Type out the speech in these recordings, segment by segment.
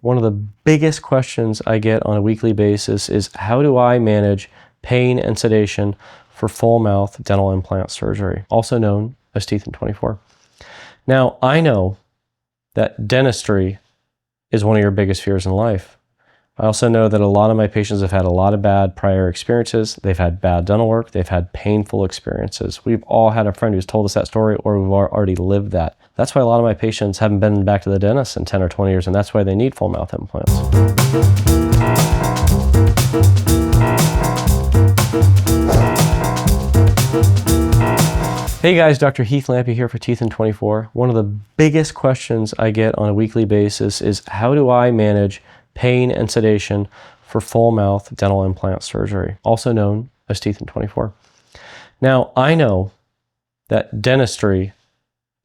One of the biggest questions I get on a weekly basis is how do I manage pain and sedation for full mouth dental implant surgery, also known as teeth in 24. Now, I know that dentistry is one of your biggest fears in life. I also know that a lot of my patients have had a lot of bad prior experiences. They've had bad dental work. They've had painful experiences. We've all had a friend who's told us that story, or we've already lived that. That's why a lot of my patients haven't been back to the dentist in 10 or 20 years, and that's why they need full mouth implants. Hey guys, Dr. Heath Lampee here for Teeth in 24. One of the biggest questions I get on a weekly basis is how do I manage pain and sedation for full mouth dental implant surgery, also known as teeth in 24. Now, I know that dentistry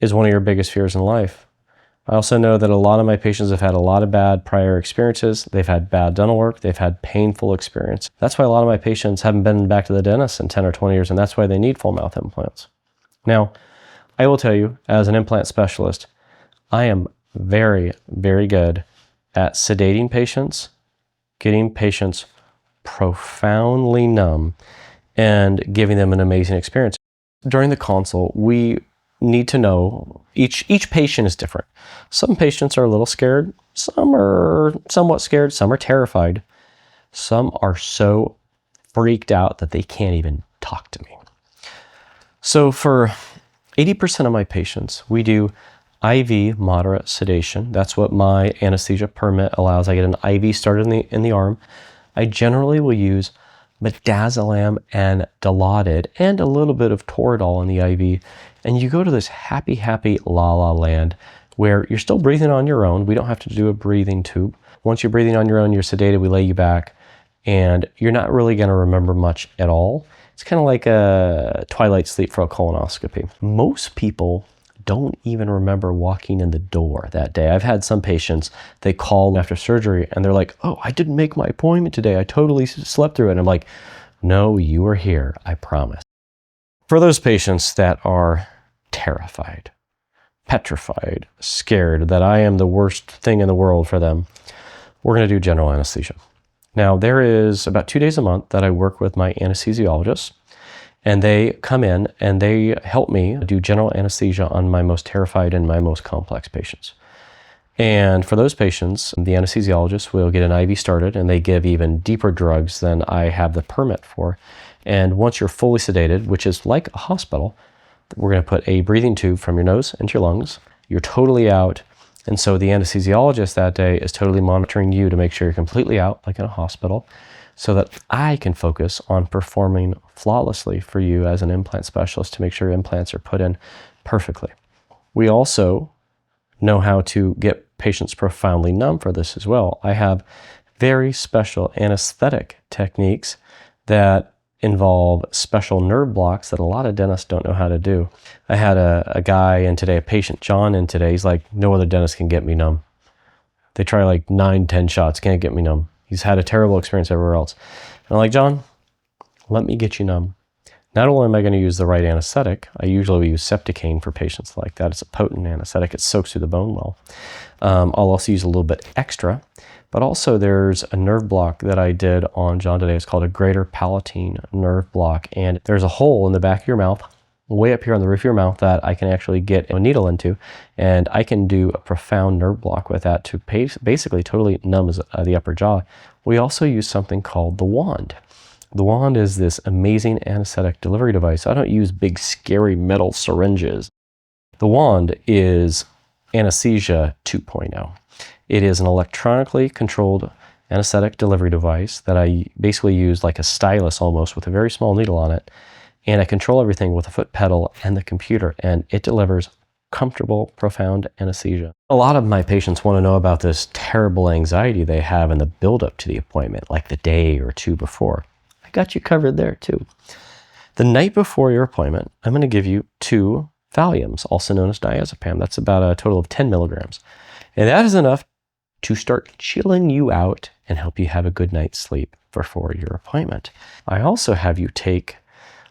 is one of your biggest fears in life. I also know that a lot of my patients have had a lot of bad prior experiences. They've had bad dental work. They've had painful experience. That's why a lot of my patients haven't been back to the dentist in 10 or 20 years, and that's why they need full mouth implants. Now, I will tell you, as an implant specialist, I am very, very good at sedating patients, getting patients profoundly numb, and giving them an amazing experience. During the consult, we need to know each patient is different. Some patients are a little scared, some are somewhat scared, some are terrified, some are so freaked out that they can't even talk to me. So for 80% of my patients, we do IV moderate sedation. That's what my anesthesia permit allows. I get an IV started in the arm. I generally will use midazolam and Dilaudid and a little bit of Toradol in the IV. And you go to this happy, happy la-la land where you're still breathing on your own. We don't have to do a breathing tube. Once you're breathing on your own, you're sedated, we lay you back, and you're not really going to remember much at all. It's kind of like a twilight sleep for a colonoscopy. Most people don't even remember walking in the door that day. I've had some patients, they call after surgery and they're like, oh, I didn't make my appointment today. I totally slept through it. And I'm like, no, you were here, I promise. For those patients that are terrified, petrified, scared that I am the worst thing in the world for them, we're going to do general anesthesia. Now, there is about 2 days a month that I work with my anesthesiologist, and they come in and they help me do general anesthesia on my most terrified and my most complex patients. And for those patients, the anesthesiologist will get an IV started, and they give even deeper drugs than I have the permit for. And once you're fully sedated, which is like a hospital, we're going to put a breathing tube from your nose into your lungs. You're totally out. And so the anesthesiologist that day is totally monitoring you to make sure you're completely out, like in a hospital, so that I can focus on performing flawlessly for you as an implant specialist to make sure implants are put in perfectly. We also know how to get patients profoundly numb for this as well. I have very special anesthetic techniques that involve special nerve blocks that a lot of dentists don't know how to do. I had a guy in today, a patient, John, in today. He's like, no other dentist can get me numb. They try like 9-10 shots, can't get me numb. He's had a terrible experience everywhere else. And I'm like, John, let me get you numb. Not only am I going to use the right anesthetic, I usually use Septicaine for patients like that. It's a potent anesthetic. It soaks through the bone well. I'll also use a little bit extra, but also there's a nerve block that I did on John today. It's called a greater palatine nerve block. And there's a hole in the back of your mouth, way up here on the roof of your mouth, that I can actually get a needle into, and I can do a profound nerve block with that to basically totally numb the upper jaw. We also use something called the wand. The wand is this amazing anesthetic delivery device. I don't use big scary metal syringes. The wand is anesthesia 2.0. It is an electronically controlled anesthetic delivery device that I basically use like a stylus almost, with a very small needle on it. And I control everything with a foot pedal and the computer, and it delivers comfortable, profound anesthesia. A lot of my patients want to know about this terrible anxiety they have in the build-up to the appointment, like the day or two before. I got you covered there too. The night before your appointment, I'm going to give you 2 Valiums, also known as diazepam. That's about a total of 10 milligrams. And that is enough to start chilling you out and help you have a good night's sleep before your appointment. I also have you take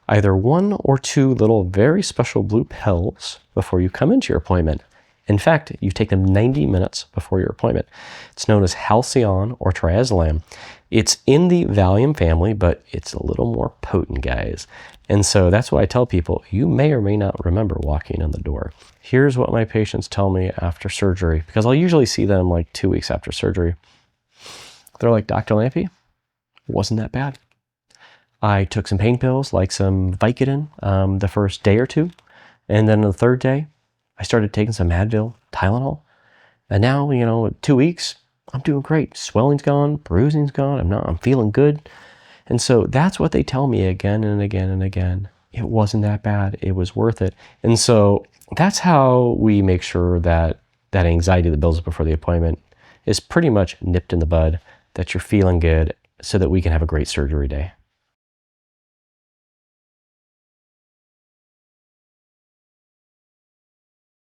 either 1 or 2 little very special blue pills before you come into your appointment. In fact, you take them 90 minutes before your appointment. It's known as Halcyon or Triazolam. It's in the Valium family, but it's a little more potent, guys. And so that's why I tell people, you may or may not remember walking in the door. Here's what my patients tell me after surgery, because I'll usually see them like 2 weeks after surgery. They're like, Dr. Lampee, wasn't that bad. I took some pain pills, like some Vicodin, the first day or two. And then the third day, I started taking some Advil, Tylenol. And now, 2 weeks, I'm doing great. Swelling's gone, bruising's gone, I'm feeling good. And so that's what they tell me again and again and again. It wasn't that bad. It was worth it. And so that's how we make sure that that anxiety that builds up before the appointment is pretty much nipped in the bud, that you're feeling good so that we can have a great surgery day.